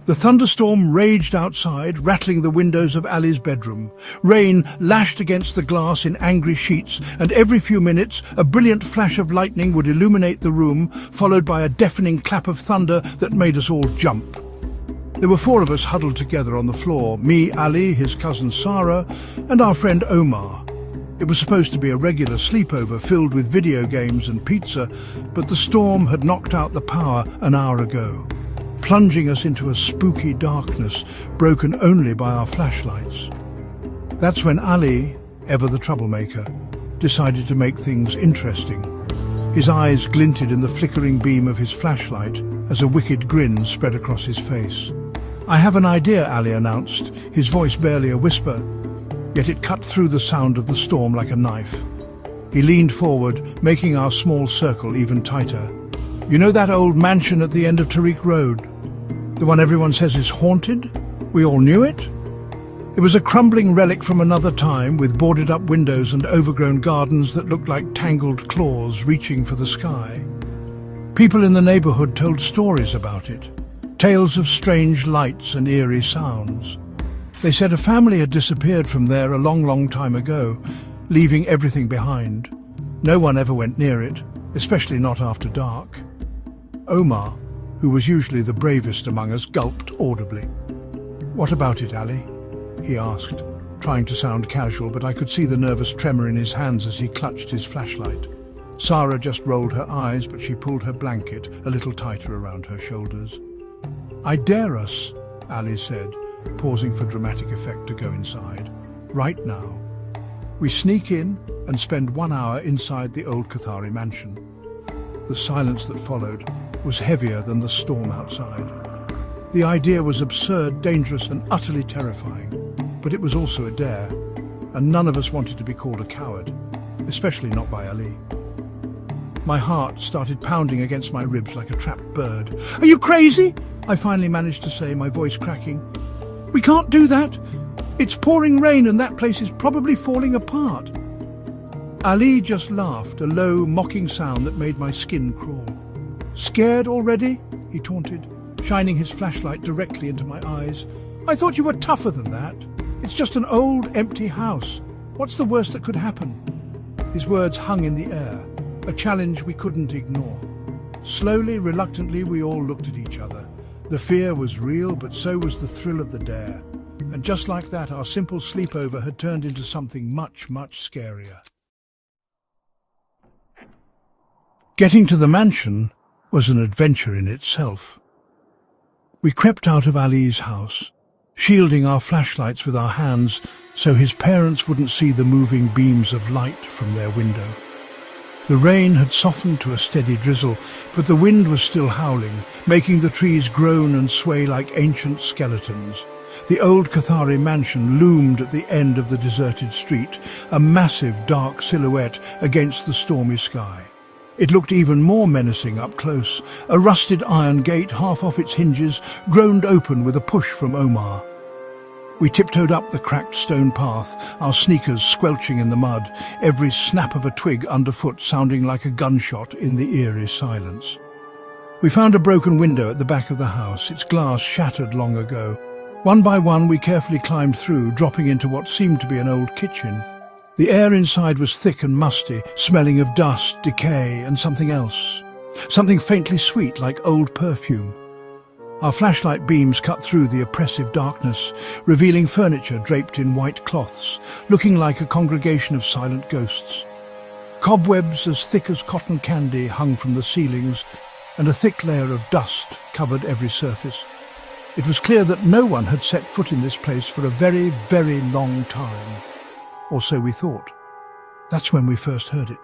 The thunderstorm raged outside, rattling the windows of Ali's bedroom. Rain lashed against the glass in angry sheets, and every few minutes a brilliant flash of lightning would illuminate the room, followed by a deafening clap of thunder that made us all jump. There were 4 of us huddled together on the floor, me, Ali, his cousin Sarah, and our friend Omar. It was supposed to be a regular sleepover filled with video games and pizza, but the storm had knocked out the power an hour ago, plunging us into a spooky darkness broken only by our flashlights. That's when Ali, ever the troublemaker, decided to make things interesting. His eyes glinted in the flickering beam of his flashlight as a wicked grin spread across his face. "I have an idea," Ali announced, his voice barely a whisper, yet it cut through the sound of the storm like a knife. He leaned forward, making our small circle even tighter. "You know that old mansion at the end of Tariq Road? The one everyone says is haunted? We all knew it. It was a crumbling relic from another time, with boarded-up windows and overgrown gardens that looked like tangled claws reaching for the sky. People in the neighborhood told stories about it, tales of strange lights and eerie sounds. They said a family had disappeared from there a long, long time ago, leaving everything behind. No one ever went near it, especially not after dark." Omar, who was usually the bravest among us, gulped audibly. "What about it, Ali?" he asked, trying to sound casual, but I could see the nervous tremor in his hands as he clutched his flashlight. Sarah just rolled her eyes, but she pulled her blanket a little tighter around her shoulders. "I dare us," Ali said, pausing for dramatic effect to go inside. "Right now. We sneak in and spend 1 hour inside the old Kathari mansion." The silence that followed was heavier than the storm outside. The idea was absurd, dangerous, and utterly terrifying, but it was also a dare, and none of us wanted to be called a coward, especially not by Ali. My heart started pounding against my ribs like a trapped bird. "Are you crazy?" I finally managed to say, my voice cracking. "We can't do that. It's pouring rain and that place is probably falling apart." Ali just laughed, a low, mocking sound that made my skin crawl. "Scared already?" he taunted, shining his flashlight directly into my eyes. "I thought you were tougher than that. It's just an old, empty house. What's the worst that could happen?" His words hung in the air, a challenge we couldn't ignore. Slowly, reluctantly, we all looked at each other. The fear was real, but so was the thrill of the dare. And just like that, our simple sleepover had turned into something much, much scarier. Getting to the mansion was an adventure in itself. We crept out of Ali's house, shielding our flashlights with our hands so his parents wouldn't see the moving beams of light from their window. The rain had softened to a steady drizzle, but the wind was still howling, making the trees groan and sway like ancient skeletons. The old Kathari mansion loomed at the end of the deserted street, a massive dark silhouette against the stormy sky. It looked even more menacing up close. A rusted iron gate, half off its hinges, groaned open with a push from Omar. We tiptoed up the cracked stone path, our sneakers squelching in the mud, every snap of a twig underfoot sounding like a gunshot in the eerie silence. We found a broken window at the back of the house, its glass shattered long ago. One by one we carefully climbed through, dropping into what seemed to be an old kitchen. The air inside was thick and musty, smelling of dust, decay, and something else. Something faintly sweet, like old perfume. Our flashlight beams cut through the oppressive darkness, revealing furniture draped in white cloths, looking like a congregation of silent ghosts. Cobwebs as thick as cotton candy hung from the ceilings, and a thick layer of dust covered every surface. It was clear that no one had set foot in this place for a very, very long time. Or so we thought. That's when we first heard it.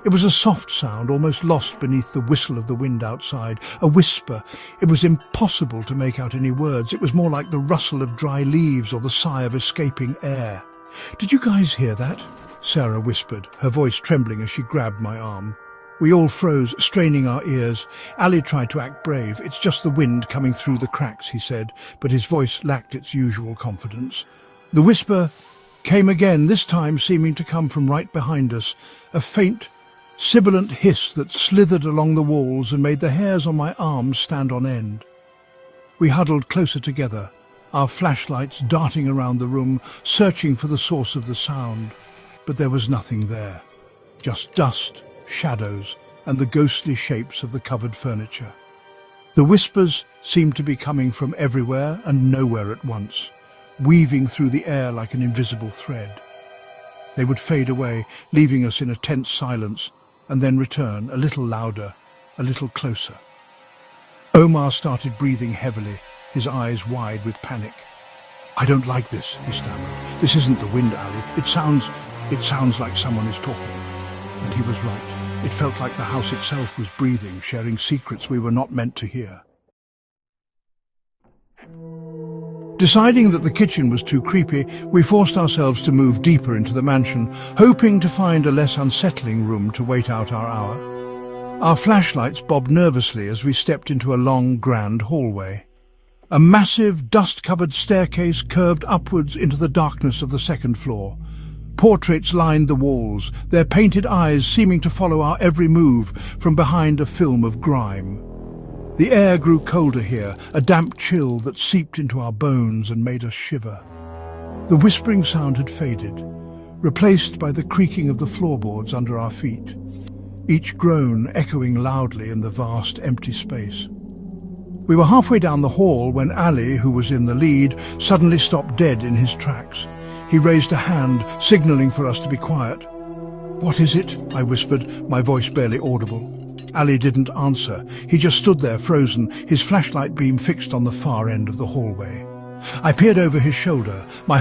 It was a soft sound, almost lost beneath the whistle of the wind outside, a whisper. It was impossible to make out any words. It was more like the rustle of dry leaves or the sigh of escaping air. "Did you guys hear that?" Sarah whispered, her voice trembling as she grabbed my arm. We all froze, straining our ears. Ali tried to act brave. "It's just the wind coming through the cracks," he said, but his voice lacked its usual confidence. The whisper came again, this time seeming to come from right behind us, a faint, sibilant hiss that slithered along the walls and made the hairs on my arms stand on end. We huddled closer together, our flashlights darting around the room, searching for the source of the sound. But there was nothing there, just dust, shadows, and the ghostly shapes of the covered furniture. The whispers seemed to be coming from everywhere and nowhere at once, weaving through the air like an invisible thread. They would fade away, leaving us in a tense silence, and then return, a little louder, a little closer. Omar started breathing heavily, his eyes wide with panic. "I don't like this," he stammered. "This isn't the wind, Ali. It sounds like someone is talking." And he was right. It felt like the house itself was breathing, sharing secrets we were not meant to hear. Deciding that the kitchen was too creepy, we forced ourselves to move deeper into the mansion, hoping to find a less unsettling room to wait out our hour. Our flashlights bobbed nervously as we stepped into a long, grand hallway. A massive, dust-covered staircase curved upwards into the darkness of the second floor. Portraits lined the walls, their painted eyes seeming to follow our every move from behind a film of grime. The air grew colder here, a damp chill that seeped into our bones and made us shiver. The whispering sound had faded, replaced by the creaking of the floorboards under our feet, each groan echoing loudly in the vast empty space. We were halfway down the hall when Ali, who was in the lead, suddenly stopped dead in his tracks. He raised a hand, signaling for us to be quiet. "What is it?" I whispered, my voice barely audible. Ali didn't answer. He just stood there frozen, his flashlight beam fixed on the far end of the hallway. I peered over his shoulder, my